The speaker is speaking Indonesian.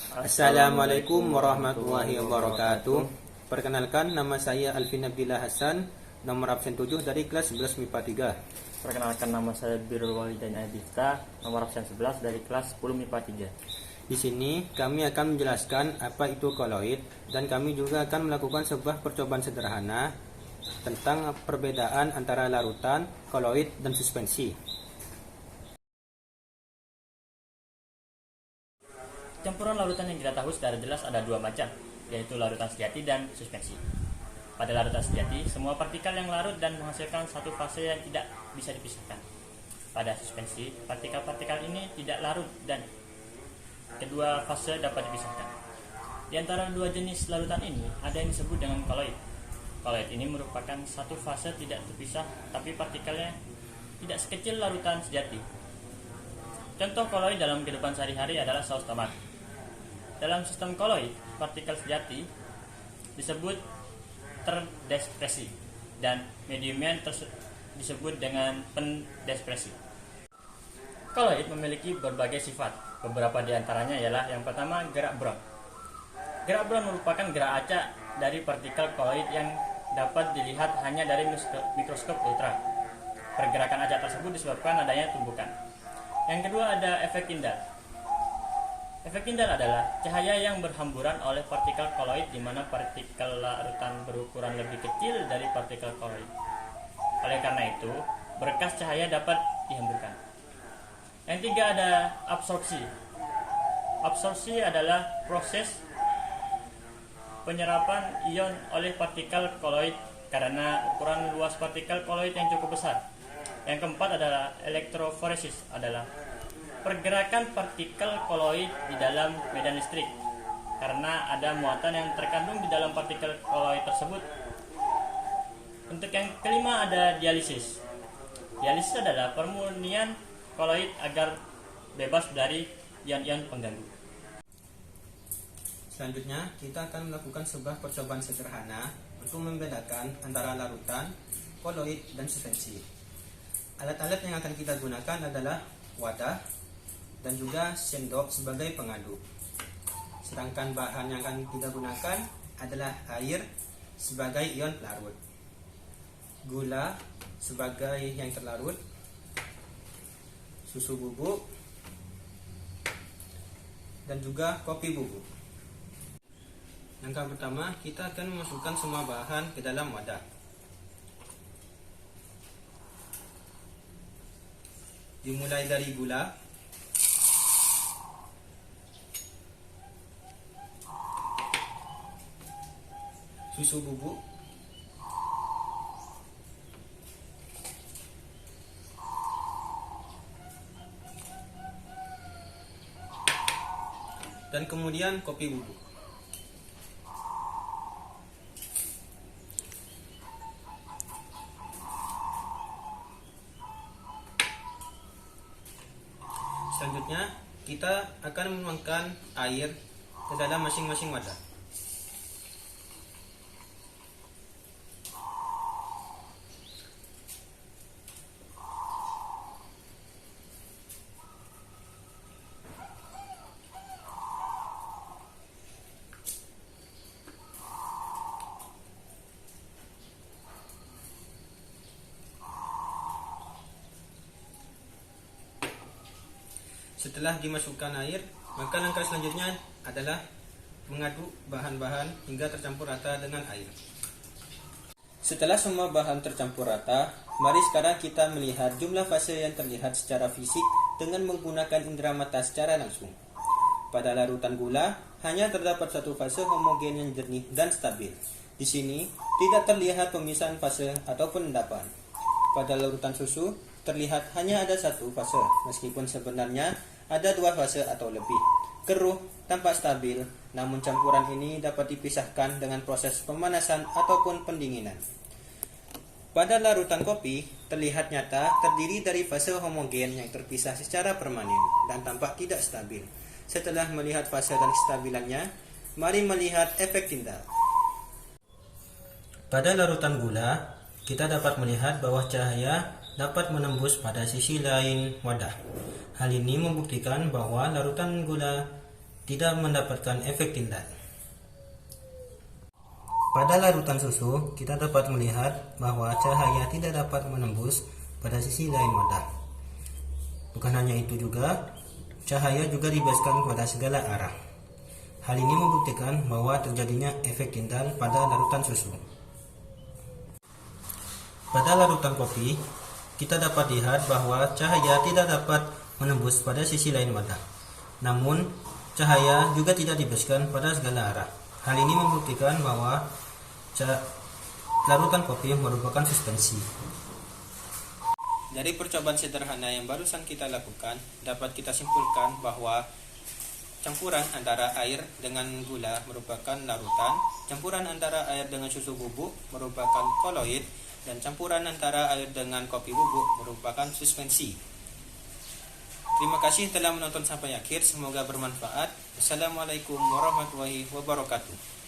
Assalamualaikum warahmatullahi wabarakatuh. Perkenalkan, nama saya Alvin Abdillah Hasan, nomor absen 7 dari kelas 11 MIPA 3. Perkenalkan, nama saya Birrul Walidain Adifta, nomor absen 11 dari kelas 10 MIPA 3. Di sini kami akan menjelaskan apa itu koloid dan kami juga akan melakukan sebuah percobaan sederhana tentang perbedaan antara larutan, koloid, dan suspensi. Campuran larutan yang kita tahu secara jelas ada dua macam, yaitu larutan sejati dan suspensi. Pada larutan sejati, semua partikel yang larut dan menghasilkan satu fase yang tidak bisa dipisahkan. Pada suspensi, partikel-partikel ini tidak larut dan kedua fase dapat dipisahkan. Di antara dua jenis larutan ini, ada yang disebut dengan koloid. Koloid ini merupakan satu fase tidak terpisah, tapi partikelnya tidak sekecil larutan sejati. Contoh koloid dalam kehidupan sehari-hari adalah saus tomat. Dalam sistem koloid, partikel sejati disebut terdispersi dan mediumnya disebut dengan pendispersi. Koloid memiliki berbagai sifat. Beberapa di antaranya ialah yang pertama, gerak Brown. Gerak Brown merupakan gerak acak dari partikel koloid yang dapat dilihat hanya dari mikroskop ultra. Pergerakan acak tersebut disebabkan adanya tumbukan. Yang kedua ada efek Tyndall. Efek Tyndall adalah cahaya yang berhamburan oleh partikel koloid di mana partikel larutan berukuran lebih kecil dari partikel koloid. Oleh karena itu, berkas cahaya dapat dihamburkan. Yang tiga ada absorpsi. Absorpsi adalah proses penyerapan ion oleh partikel koloid karena ukuran luas partikel koloid yang cukup besar. Yang keempat adalah elektroforesis, adalah pergerakan partikel koloid di dalam medan listrik karena ada muatan yang terkandung di dalam partikel koloid tersebut. Untuk yang kelima ada dialisis. Dialisis adalah pemurnian koloid agar bebas dari ion-ion pengganggu. Selanjutnya, kita akan melakukan sebuah percobaan sederhana untuk membedakan antara larutan, koloid, dan suspensi. Alat-alat yang akan kita gunakan adalah wadah dan juga sendok sebagai pengaduk. Sedangkan bahan yang akan kita gunakan adalah air sebagai ion pelarut, gula sebagai yang terlarut, susu bubuk, dan juga kopi bubuk. Langkah pertama, kita akan memasukkan semua bahan ke dalam wadah. Dimulai dari gula, susu bubuk, dan kemudian kopi bubuk. Selanjutnya, kita akan menuangkan air ke dalam masing-masing wadah. Setelah dimasukkan air, maka langkah selanjutnya adalah mengaduk bahan-bahan hingga tercampur rata dengan air. Setelah semua bahan tercampur rata, mari sekarang kita melihat jumlah fase yang terlihat secara fisik dengan menggunakan indera mata secara langsung. Pada larutan gula, hanya terdapat satu fase homogen yang jernih dan stabil. Di sini, tidak terlihat pemisahan fase ataupun endapan. Pada larutan susu, terlihat hanya ada satu fase, meskipun sebenarnya ada dua fase atau lebih. Keruh, tampak stabil, namun campuran ini dapat dipisahkan dengan proses pemanasan ataupun pendinginan. Pada larutan kopi, terlihat nyata terdiri dari fase homogen yang terpisah secara permanen dan tampak tidak stabil. Setelah melihat fase dan kestabilannya, mari melihat efek Tyndall. Pada larutan gula, kita dapat melihat bahwa cahaya dapat menembus pada sisi lain wadah. Hal ini membuktikan bahwa larutan gula tidak mendapatkan efek tindal. Pada larutan susu, kita dapat melihat bahwa cahaya tidak dapat menembus pada sisi lain wadah. Bukan hanya itu juga, cahaya juga dibebaskan kepada segala arah. Hal ini membuktikan bahwa terjadinya efek tindal pada larutan susu. Pada larutan kopi, kita dapat lihat bahwa cahaya tidak dapat menembus pada sisi lain wadah. Namun, cahaya juga tidak dibebaskan pada segala arah. Hal ini membuktikan bahwa larutan kopi merupakan suspensi. Dari percobaan sederhana yang barusan kita lakukan, dapat kita simpulkan bahwa campuran antara air dengan gula merupakan larutan, campuran antara air dengan susu bubuk merupakan koloid, dan campuran antara air dengan kopi bubuk merupakan suspensi. Terima kasih telah menonton sampai akhir, semoga bermanfaat. Wassalamualaikum warahmatullahi wabarakatuh.